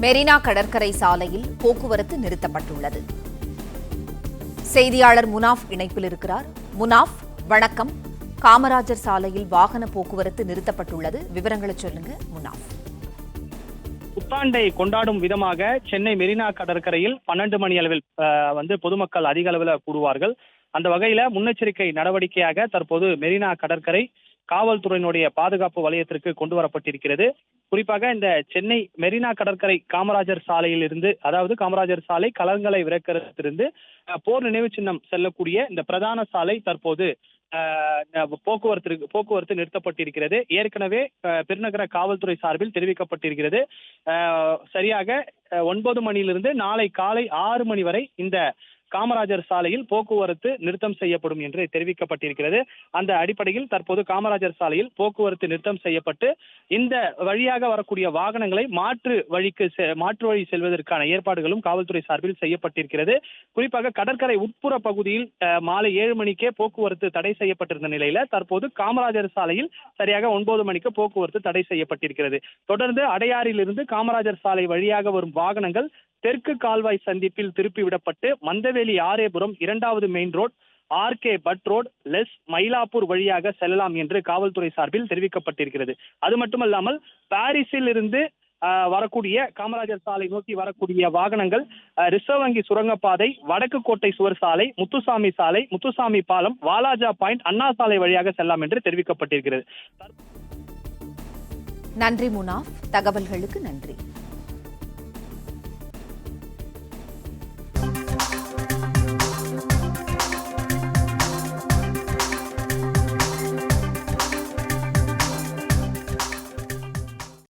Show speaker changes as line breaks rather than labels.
மெரினா கடற்கரை சாலையில் போக்குவரத்து நிறுத்தப்பட்டுள்ளது. செய்தியாளர் முனாஃப் இணைப்பில் இருக்கிறார். முனாஃப், வணக்கம். காமராஜர் சாலையில் வாகன போக்குவரத்து நிறுத்தப்பட்டுள்ளது, விவரங்களை சொல்லுங்க முனாஃப்.
புத்தாண்டை கொண்டாடும் விதமாக சென்னை மெரினா கடற்கரையில் 12 மணி அளவில் பொதுமக்கள் அதிக அளவில் கூடுவார்கள். அந்த வகையில முன்னெச்சரிக்கை நடவடிக்கையாக தற்போது மெரினா கடற்கரை காவல்துறையினுடைய பாதுகாப்பு வலயத்திற்கு கொண்டு வரப்பட்டிருக்கிறது. குறிப்பாக இந்த சென்னை மெரினா கடற்கரை காமராஜர் சாலையில் இருந்து, அதாவது காமராஜர் சாலை கலங்கரை விளக்கத்திலிருந்து போர் நினைவு சின்னம் செல்லக்கூடிய இந்த பிரதான சாலை தற்போது போக்குவரத்து நிறுத்தப்பட்டிருக்கிறது. ஏற்கனவே பெருநகர காவல்துறை சார்பில் தெரிவிக்கப்பட்டிருக்கிறது. சரியாக 9 மணியிலிருந்து நாளை காலை 6 மணி வரை இந்த காமராஜர் சாலையில் போக்குவரத்து நிறுத்தம் செய்யப்படும் என்று தெரிவிக்கப்பட்டிருக்கிறது. அந்த அடிப்படையில் தற்போது காமராஜர் சாலையில் போக்குவரத்து நிறுத்தம் செய்யப்பட்டு இந்த வழியாக வரக்கூடிய வாகனங்களை மாற்று வழி செல்வதற்கான ஏற்பாடுகளும் காவல்துறை சார்பில் செய்யப்பட்டிருக்கிறது. குறிப்பாக கடற்கரை உட்புற பகுதியில் மாலை 7 மணிக்கே போக்குவரத்து தடை செய்யப்பட்டிருந்த நிலையில தற்போது காமராஜர் சாலையில் சரியாக 9 மணிக்கு போக்குவரத்து தடை செய்யப்பட்டிருக்கிறது. தொடர்ந்து அடையாறிலிருந்து காமராஜர் சாலை வழியாக வரும் வாகனங்கள் தெற்கு கால்வாய் சந்திப்பில் திருப்பிவிடப்பட்டு மந்தவேலி ஆரேபுரம் 2வது main road, RK Mutt road, Luz Mylapore வழியாக செல்லலாம் என்று காவல்துறை சார்பில் தெரிவிக்கப்பட்டிருக்கிறது. அது மட்டுமல்லாமல் பாரிஸில் இருந்து வரக்கூடிய காமராஜர் சாலை நோக்கி வரக்கூடிய வாகனங்கள் ரிசர்வ் வங்கி சுரங்கப்பாதை, வடக்கு கோட்டை சுவர் சாலை, முத்துசாமி சாலை, முத்துசாமி பாலம், வாலாஜா பாயிண்ட், அண்ணா சாலை வழியாக செல்லலாம் என்று தெரிவிக்கப்பட்டிருக்கிறது.
நன்றி முனாஃப், தகவல்களுக்கு நன்றி.